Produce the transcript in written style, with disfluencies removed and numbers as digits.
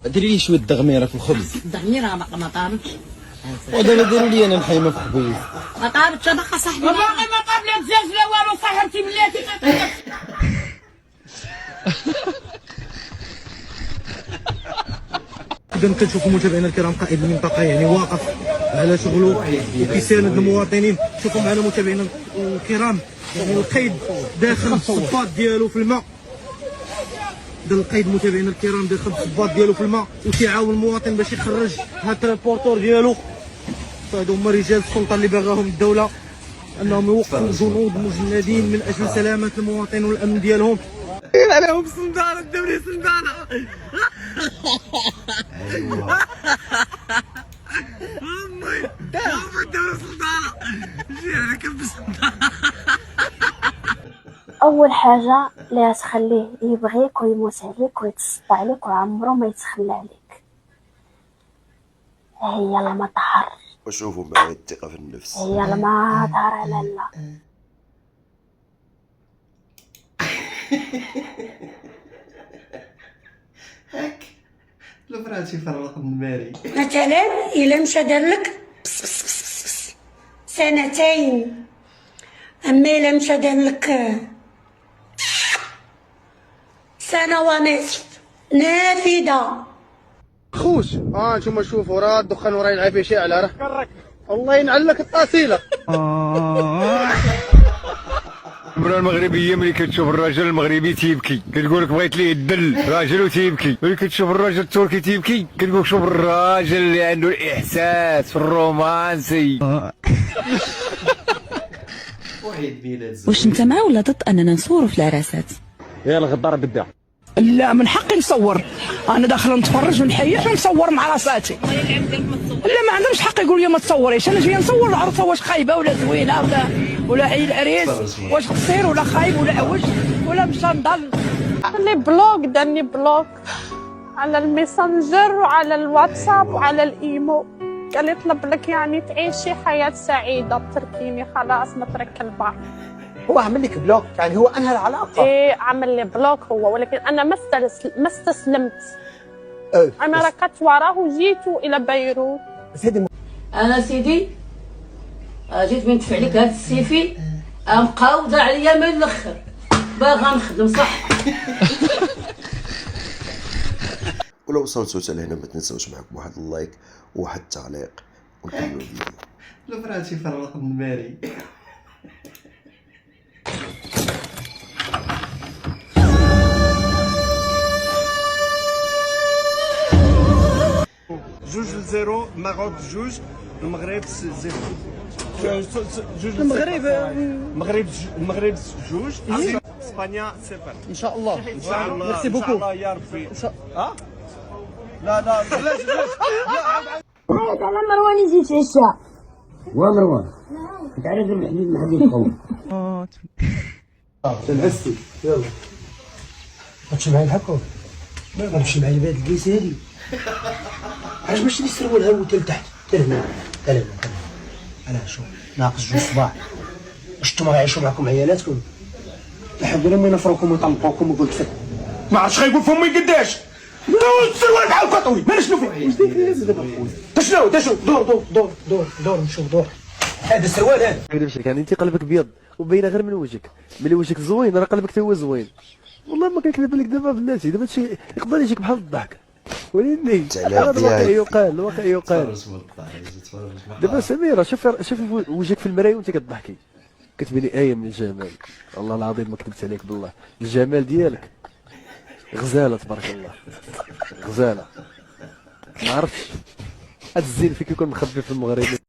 ديري لي شويه دغميره في الخبز. الدغميره ما طارتش. ودابا ديري لي انا محيمه في الخبز. ما طارتش باقا صاحبي. باقي ما طاب لا دجاج لا والو صاحبتي بلاتي. إذا كنشوفوا متابعينا الكرام قائد المنطقة يعني واقف على شغله وكيساند المواطنين. شوفوا معنا متابعينا الكرام يعني القيد داخل الصباط ديالو في الماء. دار القيد متابعينا الكرام داخل الصباط ديالو في الماء وتيعاون المواطن باش يخرج هذا الترانسبورتور ديالو. فهادو هما رجال السلطة اللي باغاهم الدولة انهم يوقفوا جنود مجندين من اجل سلامة المواطن والامن ديالهم. عليهم صندالة الدوري صندالة. امي دابا الدوري صندالة جي على كب صندالة. اول حاجه اللي تخليه يبغيك ويموت عليك ويتصدى عليك وعمره ما يتخلى عليك هي المطهر. وشوفوا معايا الثقة في النفس. هي المطهر على الله. هاك البراتي فرغ النماري. مثلا الا مشى دار لك سنتين، اما الا مشى دار لك سنه ونصف نافذه. خوش نتوما شوفوا راه الدخان وراه يلعب شاعله راه الله ينعل لك الطاسيله. المرأة المغربية ملي كتشوف الراجل المغربي تيبكي كتقول لك بغيت ليه الدل راجل وتيبكي، ملي كتشوف الراجل التركي تيبكي كتقول لك شوف الراجل اللي عنده الإحساس الرومانسي. واش انت مع ولا ضد اننا نصوروا في العراسات؟ يا الغدار بدا. لا من حقي نصور، انا داخله نتفرج ونحيح ونصور مع راساتي. لا ما عندهمش حق يقول لي ما تصوريش، انا جايه نصور العروسه واش خايبه ولا زوينه ولا عيل العريس واش قصير ولا خايب ولا عوج ولا مشى نضل. لي بلوك داني بلوك على الميسنجر وعلى الواتساب وعلى الايمو، قال لي طلب لك يعني تعيشي حياه سعيده تركيني خلاص نترك البحر. هو عمل لك بلوك يعني هو انهى العلاقه. ايه عمل لي بلوك هو، ولكن انا ما استسلمت. انا ركضت وراه وجيت الى بيروت. انا سيدي جيت بندفع لك هاد السيفي مقاوضه عليا من الاخر باغا نخدم صح. ولو وصلتوا لهنا ما تنساوش معكم واحد اللايك وواحد التعليق ونكملوا الفيديو. البراتي فرغ النماري. جوج لزيرو ماروك جوج المغرب زيرو. المغرب جوج اسبانيا صفر. ان شاء الله ان شاء الله. ميرسي بوكو. ان شاء الله يا ربي. لا بلاش على مروان يجي يتعشى. ومروان انت عارف الحديد ما حد يدخل. تنعسي يلا غتمشي معايا الحكم. غنمشي معايا لبلاد الكيساري. علاش ماشي السروال ها هو لتحت حتى لهنا حتى لهنا. انا شوف ناقص جوج صباع. شفتوا غيعيشوا معكم عيالاتكم لحد لما ينفروكم ويطلقوكم ويقول لك ما عرفتش غيقول فمي قداش. السروال بحال كطوي ما شنو فيه. واش داير شنو دور نشوف دور. هذا السروال هذا ما نكذبش لك يعني انت قلبك ابيض وباينه غير من وجهك، ملي وجهك زوين راه قلبك تا هو زوين. والله ما كنكذب لك دابا بلاتي، دابا هادشي يقدر يجيك بحال الضحك ولكن هذا الواقع يقال، الواقع يقال. دابا سميره شوف وجهك في المرايه وانت كتضحكي كتبيني آية من الجمال. والله العظيم ما كذبت عليك بالله، الجمال ديالك غزاله تبارك الله، غزاله. ما عرفتش هاد الزين فيك يكون مخبي في المغرب.